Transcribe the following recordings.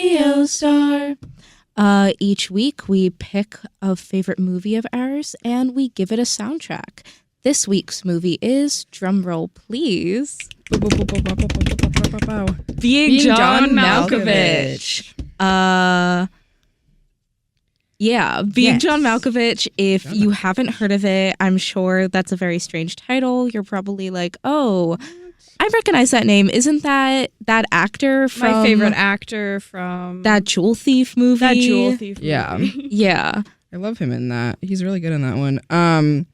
Radio Star. Each week we pick a favorite movie of ours and we give it a soundtrack. This week's movie is, drumroll please, Being John Malkovich. Being John Malkovich. If you haven't heard of it, I'm sure that's a very strange title. You're probably like, oh, I recognize that name. Isn't that actor from... My favorite actor from... that Jewel Thief movie? Yeah. Yeah. I love him in that. He's really good in that one.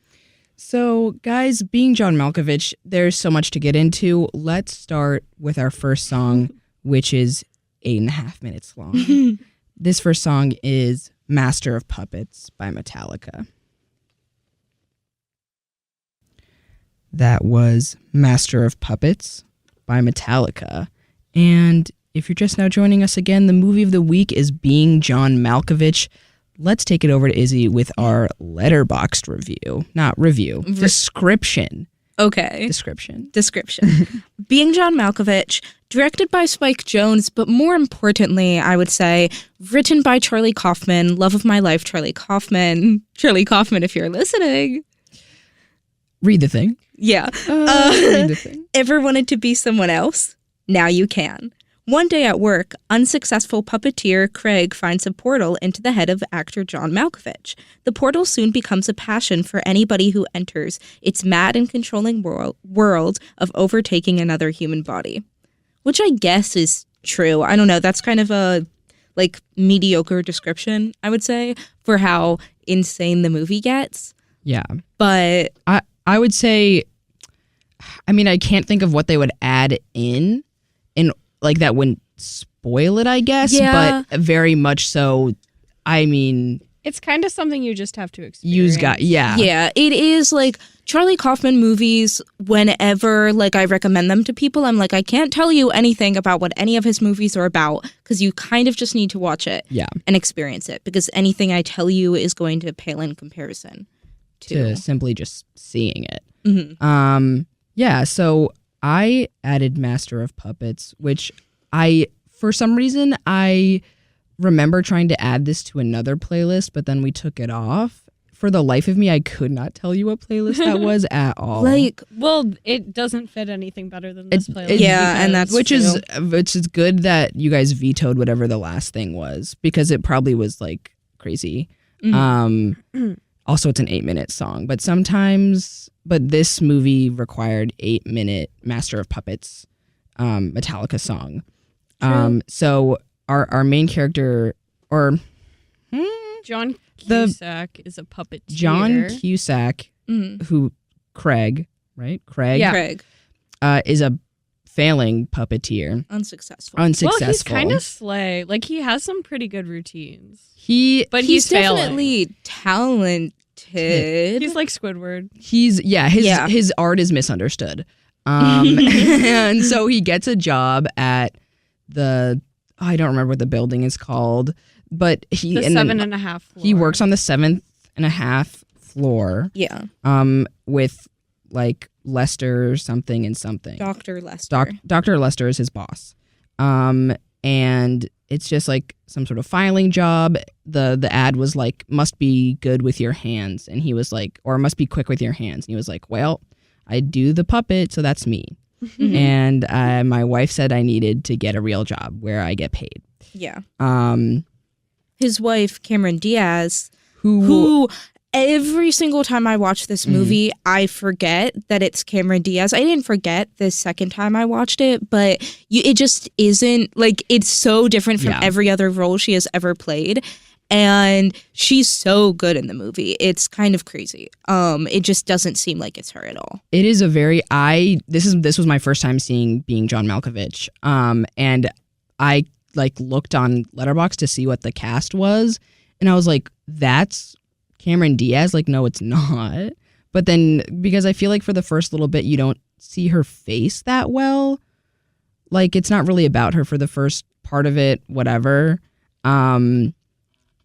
So, guys, Being John Malkovich, there's so much to get into. Let's start with our first song, which is 8.5 minutes long. This first song is Master of Puppets by Metallica. That was Master of Puppets by Metallica. And if you're just now joining us again, the movie of the week is Being John Malkovich. Let's take it over to Izzy with our Letterboxd review. Not review. Description. Okay. Description. Being John Malkovich, directed by Spike Jonze, but more importantly, I would say, written by Charlie Kaufman, love of my life, Charlie Kaufman. Charlie Kaufman, if you're listening. Read the thing. Yeah. Read the thing. Ever wanted to be someone else? Now you can. One day at work, unsuccessful puppeteer Craig finds a portal into the head of actor John Malkovich. The portal soon becomes a passion for anybody who enters its mad and controlling world of overtaking another human body. Which I guess is true. I don't know. That's kind of a mediocre description, I would say, for how insane the movie gets. Yeah. But I would say, I mean, I can't think of what they would add in that wouldn't spoil it, I guess. Yeah. But very much so, I mean... It's kind of something you just have to experience. Yeah, it is like Charlie Kaufman movies, whenever I recommend them to people, I'm like, I can't tell you anything about what any of his movies are about because you kind of just need to watch it and experience it because anything I tell you is going to pale in comparison to simply just seeing it. Mm-hmm. So I added Master of Puppets, which for some reason, I remember trying to add this to another playlist, but then we took it off. For the life of me, I could not tell you what playlist that was at all. Well, it doesn't fit anything better than this playlist. And that's which is good that you guys vetoed whatever the last thing was because it probably was crazy. Mm-hmm. Also, it's an 8-minute song, but this movie required 8-minute Master of Puppets Metallica song. So our main character, or John Cusack is a puppeteer. John Cusack, who Craig, right? Craig. Yeah. Craig is a failing puppeteer. Unsuccessful. Well, he's kind of slay. He has some pretty good routines. He's failing. definitely talented. He's like Squidward. His art is misunderstood. And so he gets a job at I don't remember what the building is called, but the 7.5 floor. He works on the 7.5 floor. Yeah. With Lester something and something. Dr. Lester. Dr. Lester is his boss. And it's just some sort of filing job. The ad was must be good with your hands. And he was or must be quick with your hands. And he was well, I do the puppet, so that's me. And my wife said I needed to get a real job where I get paid. Yeah. His wife, Cameron Diaz, who every single time I watch this movie, I forget that it's Cameron Diaz. I didn't forget the second time I watched it, but it just isn't it's so different from every other role she has ever played. And she's so good in the movie. It's kind of crazy. It just doesn't seem like it's her at all. It is this was my first time seeing Being John Malkovich. And I looked on Letterboxd to see what the cast was, and I was like, that's Cameron Diaz? No, it's not. But then because I feel for the first little bit you don't see her face that well. It's not really about her for the first part of it, whatever.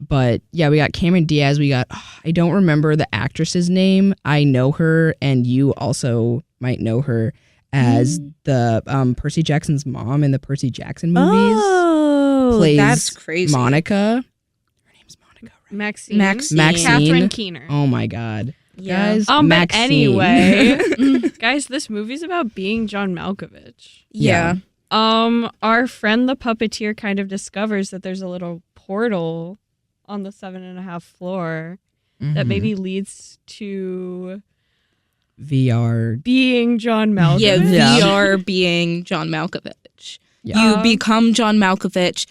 But yeah, we got Cameron Diaz. We got, I don't remember the actress's name. I know her, and you also might know her as the Percy Jackson's mom in the Percy Jackson movies. Oh, plays that's crazy. Monica. Her name's Monica, right? Maxine. Catherine Keener. Oh my God. Yeah. Guys, But Maxine. anyway, guys, this movie's about being John Malkovich. Yeah. Our friend the puppeteer kind of discovers that there's a little portal on the 7.5 floor that maybe leads to VR. being John Malkovich. Yeah, VR being John Malkovich. Yeah. You become John Malkovich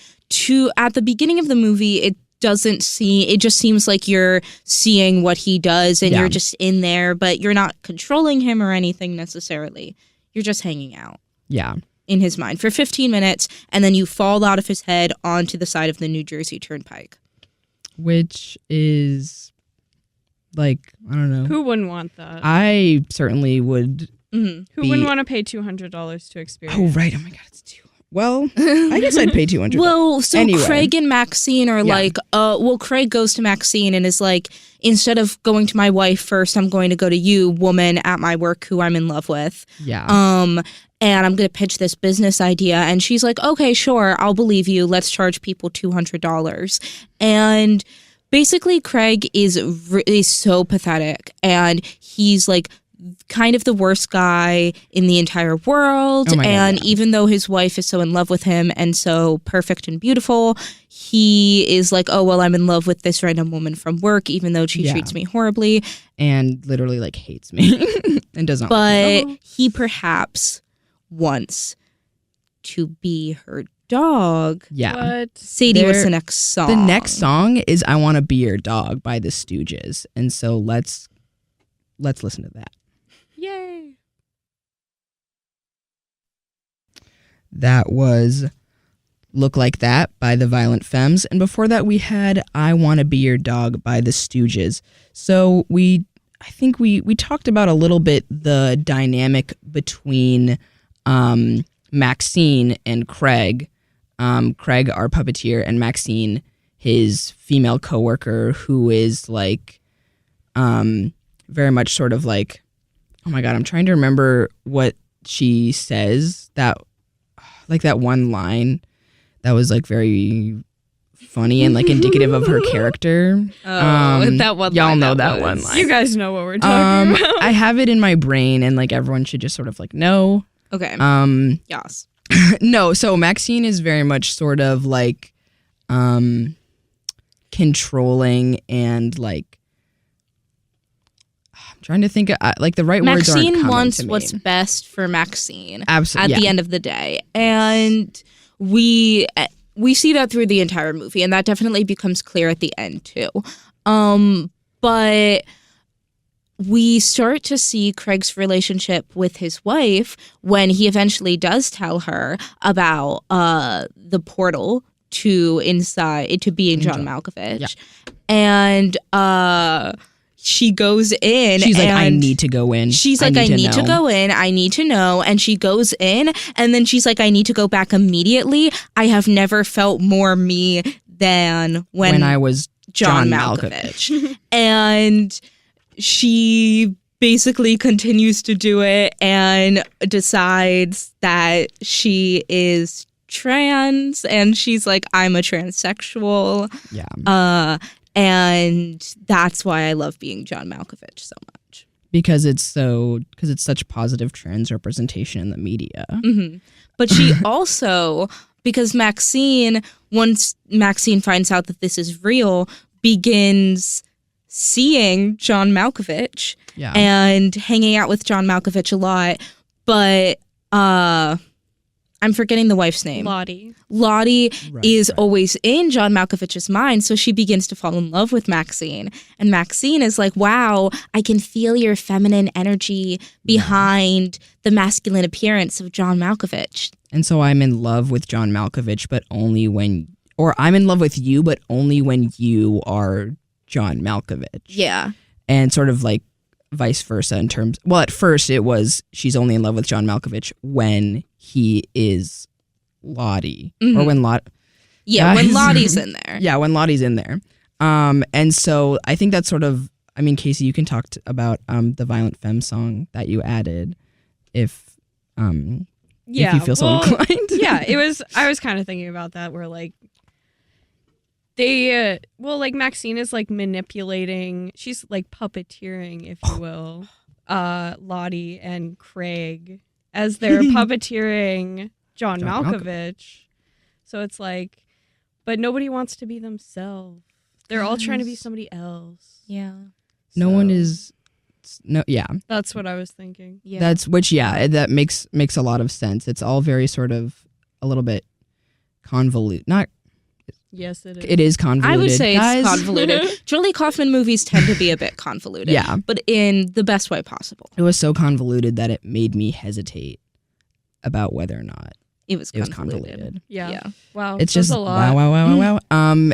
at the beginning of the movie, it just seems like you're seeing what he does and you're just in there, but you're not controlling him or anything necessarily. You're just hanging out. Yeah. In his mind for 15 minutes, and then you fall out of his head onto the side of the New Jersey Turnpike. Which is like, I don't know. Who wouldn't want that? I certainly would. Who wouldn't want to pay $200 to experience? Oh, right. Oh my God, it's too. Well, I guess I'd pay $200. Well, so anyway. Craig and Maxine are like, Craig goes to Maxine and is like, instead of going to my wife first, I'm going to go to you, woman at my work who I'm in love with. Yeah. And I'm going to pitch this business idea. And she's like, okay, sure, I'll believe you. Let's charge people $200. And basically, Craig is so pathetic. And he's like kind of the worst guy in the entire world. Oh my God, and yeah. even though his wife is so in love with him and so perfect and beautiful, he is like, oh, well, I'm in love with this random woman from work, even though she treats me horribly. And literally like hates me and does not. But he perhaps wants to be her dog. Yeah. What? Sadie, what's the next song? The next song is I Want to Be Your Dog by the Stooges. And so let's listen to that. Yay. That was Look Like That by the Violent Femmes. And before that we had I Want to Be Your Dog by the Stooges. So I think we talked about a little bit the dynamic between Maxine and Craig. Craig, our puppeteer, and Maxine, his female coworker, who is like very much sort of like, oh my God, I'm trying to remember what she says, that one line that was like very funny and like indicative of her character. That one y'all line know that that one was- line. You guys know what we're talking about. I have it in my brain and like everyone should just sort of like know. Okay. Yes. No, so Maxine is very much sort of like controlling and like I'm trying to think of, like the right words aren't Maxine coming wants to me. what's best for Maxine Absolutely, at the end of the day. And we see that through the entire movie, and that definitely becomes clear at the end too. But we start to see Craig's relationship with his wife when he eventually does tell her about the portal to being John Malkovich. Yeah. And she goes in. She's like, and I need to go in. She's like, I need to go in. I need to know. And she goes in, and then she's like, I need to go back immediately. I have never felt more me than when I was John Malkovich. And she basically continues to do it and decides that she is trans, and she's like, I'm a transsexual. Yeah. And that's why I love being John Malkovich so much. Because it's such positive trans representation in the media. Mm-hmm. But she also, because once Maxine finds out that this is real, begins seeing John Malkovich and hanging out with John Malkovich a lot. But I'm forgetting the wife's name. Lottie is always in John Malkovich's mind, so she begins to fall in love with Maxine. And Maxine is like, wow, I can feel your feminine energy behind the masculine appearance of John Malkovich. And so I'm in love with John Malkovich, but only I'm in love with you, but only when you are John Malkovich. Yeah. And sort of like vice versa in terms, well, at first it was she's only in love with John Malkovich when he is Lottie. Or when Lottie. Yeah, when Lottie's in there. Yeah, when Lottie's in there. And so I think that's sort of, I mean, Casey, you can talk about the Violent Femme song that you added if Yeah, if you feel so inclined. Yeah, I was kind of thinking about that, where like they, like Maxine is like manipulating. She's like puppeteering, if you will, Lottie and Craig as they're puppeteering John Malkovich. So it's like, but nobody wants to be themselves. They're all trying to be somebody else. Yeah. No one is. No, yeah. That's what I was thinking. Yeah. That makes a lot of sense. It's all very sort of a little bit convoluted. Not. Yes, it is. It is convoluted. I would say guys. it's convoluted. Julie Kaufman movies tend to be a bit convoluted. Yeah. But in the best way possible. It was so convoluted that it made me hesitate about whether or not It was it was convoluted. convoluted. Yeah. Wow. It's that's just a lot. wow.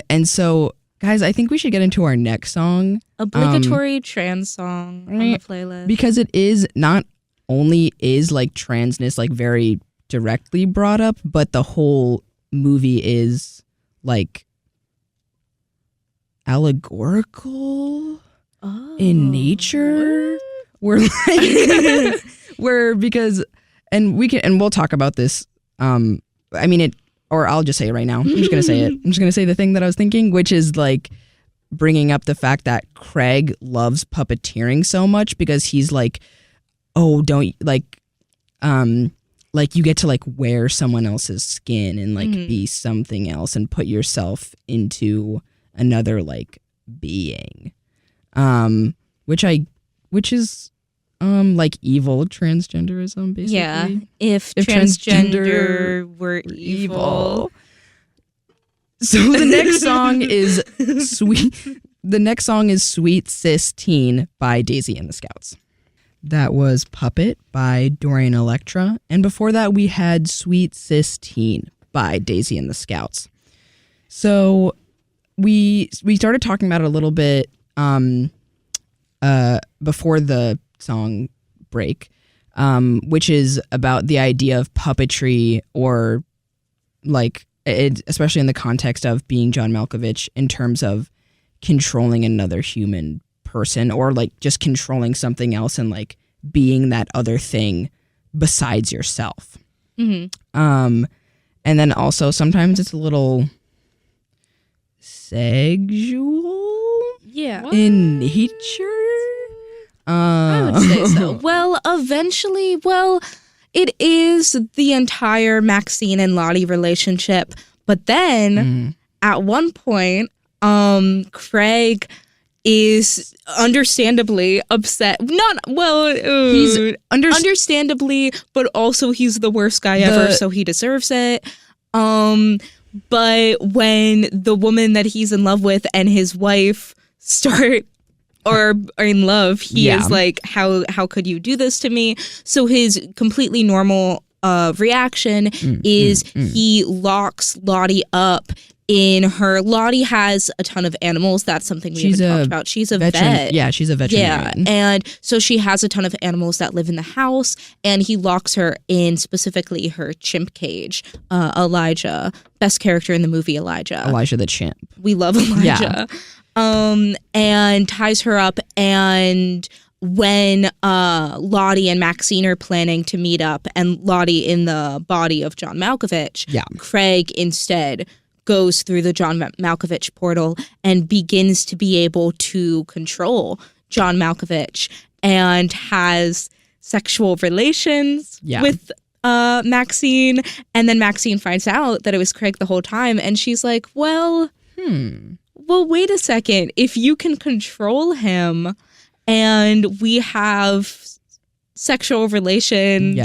And so, guys, I think we should get into our next song. Obligatory trans song on the playlist. Because it is not only is like transness like very directly brought up, but the whole movie is like allegorical in nature. We're like we'll talk about this. Or I'll just say it right now. I'm just gonna say it. I'm just gonna say the thing that I was thinking, which is like bringing up the fact that Craig loves puppeteering so much because he's like, oh, don't like you get to like wear someone else's skin and like be something else and put yourself into another like being, which is like evil transgenderism basically. Yeah, if transgender were evil. So the next song is Sweet. The next song is Sweet Sis Teen by Daisy and the Scouts. That was Puppet by Dorian Electra. And before that, we had Sweet Sis Teen by Daisy and the Scouts. So we started talking about it a little bit before the song break, which is about the idea of puppetry, or like, especially in the context of being John Malkovich, in terms of controlling another human person, or like just controlling something else and like being that other thing besides yourself. And then also sometimes it's a little sexual in nature. I would say so. Well, eventually, it is the entire Maxine and Lottie relationship. But then at one point, Craig is understandably upset. He's understandably, but also he's the worst guy ever, so he deserves it. But when the woman that he's in love with and his wife start or are in love, he is like, how could you do this to me? So his completely normal reaction is he locks Lottie up in her. Lottie has a ton of animals. That's something we haven't talked about. She's a vet. Yeah, she's a veterinarian. Yeah, and so she has a ton of animals that live in the house, and he locks her in specifically her chimp cage. Elijah, best character in the movie, Elijah the chimp. We love Elijah. And ties her up, and when Lottie and Maxine are planning to meet up, and Lottie in the body of John Malkovich, Craig instead goes through the John Malkovich portal and begins to be able to control John Malkovich and has sexual relations with Maxine. And then Maxine finds out that it was Craig the whole time, and she's like, well, wait a second. If you can control him and we have sexual relations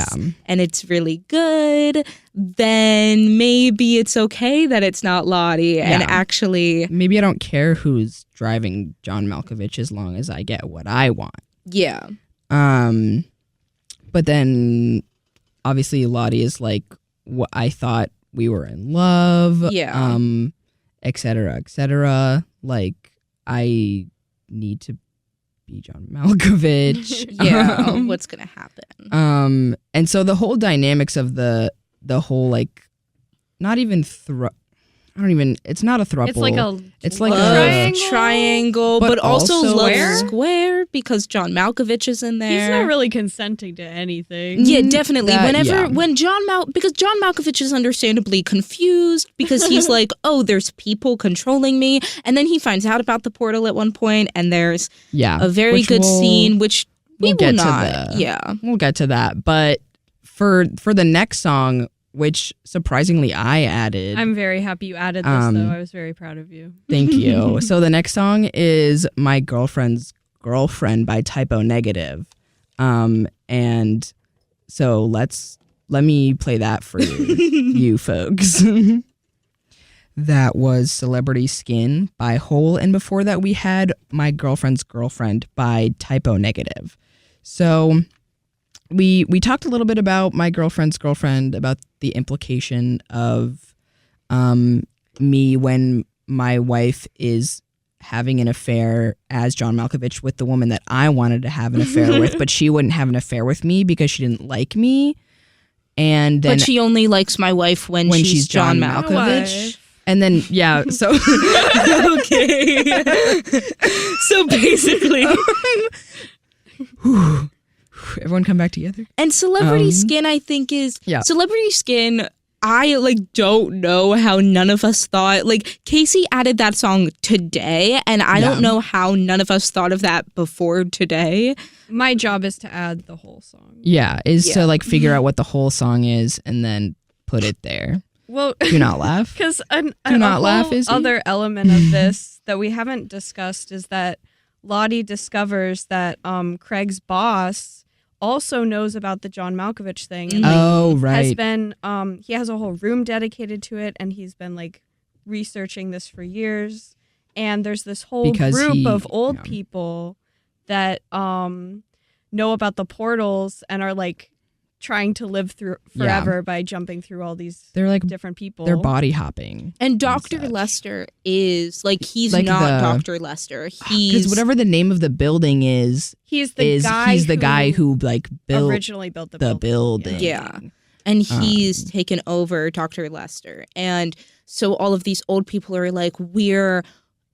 and it's really good, then maybe it's okay that it's not Lottie. And actually, maybe I don't care who's driving John Malkovich as long as I get what I want. Yeah. But then obviously Lottie is like, what, I thought we were in love. Yeah. Et cetera. Like, I need to be John Malkovich. What's gonna happen? And so the whole dynamics of the whole, like, not even it's not a throuple. It's like a It's like love a triangle, but also also love square? square because John Malkovich is in there. He's not really consenting to anything. Yeah, definitely. That- When because John Malkovich is understandably confused because he's like, oh, there's people controlling me. And then he finds out about the portal at one point, and there's a very which good we'll- scene, which we we'll will get not. to Yeah. We'll get to that. But for the next song, which surprisingly I added. I'm very happy you added this, though. I was very proud of you. Thank you. So the next song is My Girlfriend's Girlfriend by Typo Negative. And so let me play that for you folks. That was Celebrity Skin by Hole, and before that we had My Girlfriend's Girlfriend by Typo Negative. So we talked a little bit about My Girlfriend's Girlfriend, about the implication of me when my wife is having an affair as John Malkovich with the woman that I wanted to have an affair with, but she wouldn't have an affair with me because she didn't like me. And then But she only likes my wife when she's John Malkovich. And then, yeah, so... Okay. So basically... Everyone come back together? And Celebrity Skin, I think, is... Yeah. Celebrity Skin, I, don't know how none of us thought... Casey added that song today, and I don't know how none of us thought of that before today. My job is to add the whole song. Yeah, to, figure out what the whole song is and then put it there. Well, Do not laugh. because Do not laugh, Izzy. other element of this that we haven't discussed is that Lottie discovers that Craig's boss also knows about the John Malkovich thing. And, Oh, has right. been he has a whole room dedicated to it, and he's been researching this for years. And there's this whole Because group of old yeah. people that know about the portals and are trying to live through forever by jumping through all these They're different people. they're body hopping. And Dr. such. Lester is, he's Like not the- Dr. Lester. Because He's... whatever the name of the building is He's the guy who built originally built the building. Yeah. And he's taken over Dr. Lester. And so all of these old people are like, we're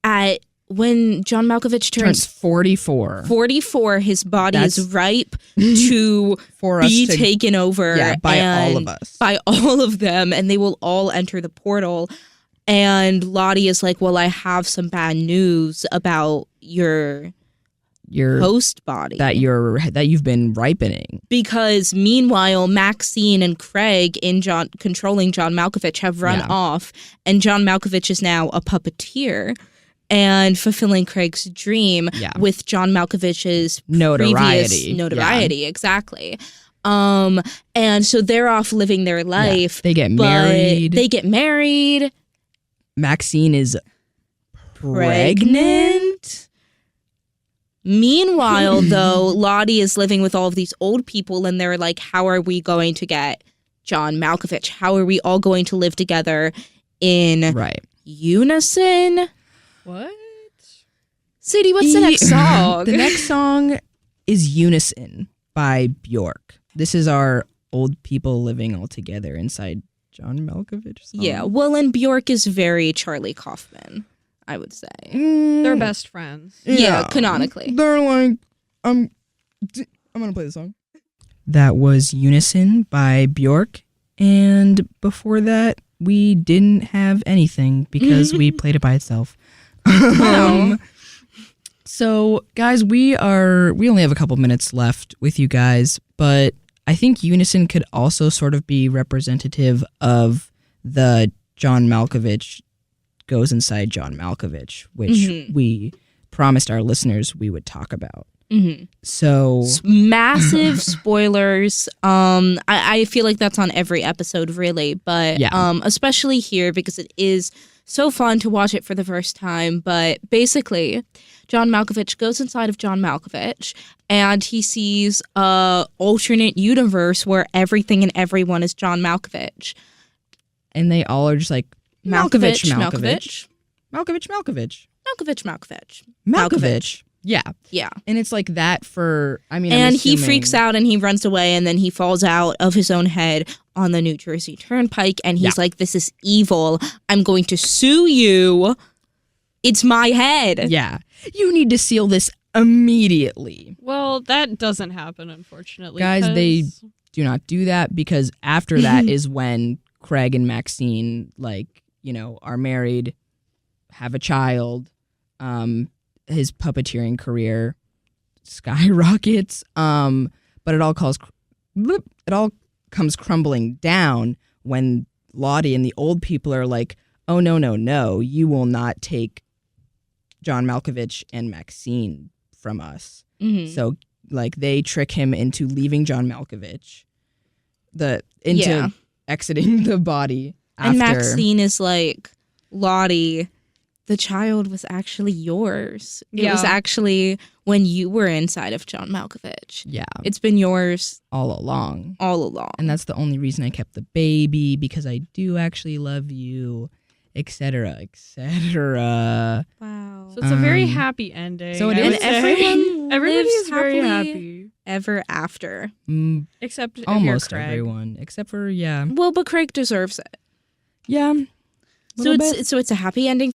at... When John Malkovich Turns turns 44. 44, his body is That's- ripe to For us be to, taken over by all and of us. by all of them, and they will all enter the portal. And Lottie is like, well, I have some bad news about your host body that you've been ripening. because meanwhile Maxine and Craig controlling John Malkovich have run off, and John Malkovich is now a puppeteer and fulfilling Craig's dream with John Malkovich's Notoriety. previous notoriety. Exactly. And so they're off living their life. They get married. Maxine is Pregnant. Meanwhile, though, Lottie is living with all of these old people, and they're like, how are we going to get John Malkovich? How are we all going to live together in unison? What? Sadie, what's the next song? The next song is Unison by Bjork. This is our old people living all together inside John Malkovich song. Yeah, well, and Bjork is very Charlie Kaufman, I would say. They're best friends. Yeah, canonically. They're like, I'm going to play the song. That was Unison by Bjork. And before that, we didn't have anything because we played it by itself. So, guys, we only have a couple minutes left with you guys, but I think Unison could also sort of be representative of the John Malkovich goes inside John Malkovich, which we promised our listeners we would talk about. So massive spoilers. I feel like that's on every episode, really, but especially here because it is so fun to watch it for the first time. But basically, John Malkovich goes inside of John Malkovich, and he sees a alternate universe where everything and everyone is John Malkovich. And they all are just like, Malkovich. Malkovich. Malkovich. Malkovich. Yeah. Yeah. And it's like that for, I mean, And I'm he assuming- freaks out and he runs away and then he falls out of his own head on the New Jersey Turnpike and he's like, this is evil. I'm going to sue you. It's my head. Yeah. You need to seal this immediately. Well, that doesn't happen, unfortunately. Guys, they 'cause- do not do that because after that is when Craig and Maxine, like, you know, are married, have a child. His puppeteering career skyrockets. But it all comes crumbling down when Lottie and the old people are like, oh, no, you will not take John Malkovich and Maxine from us. Mhm. So, like, they trick him into leaving John Malkovich, Yeah. exiting the body after. And Maxine is like, Lottie, the child was actually yours. It was Yeah. actually when you were inside of John Malkovich. Yeah, It's been yours all along. all along. And that's the only reason I kept the baby, because I do actually love you, etc., etc. Wow. So it's a very Um, happy ending. so it I is. would And say. everyone Everybody's lives very happily happy. Ever after. Except if Almost you're Craig. everyone, except for, yeah. Well, but Craig deserves it. Yeah. So it's a happy ending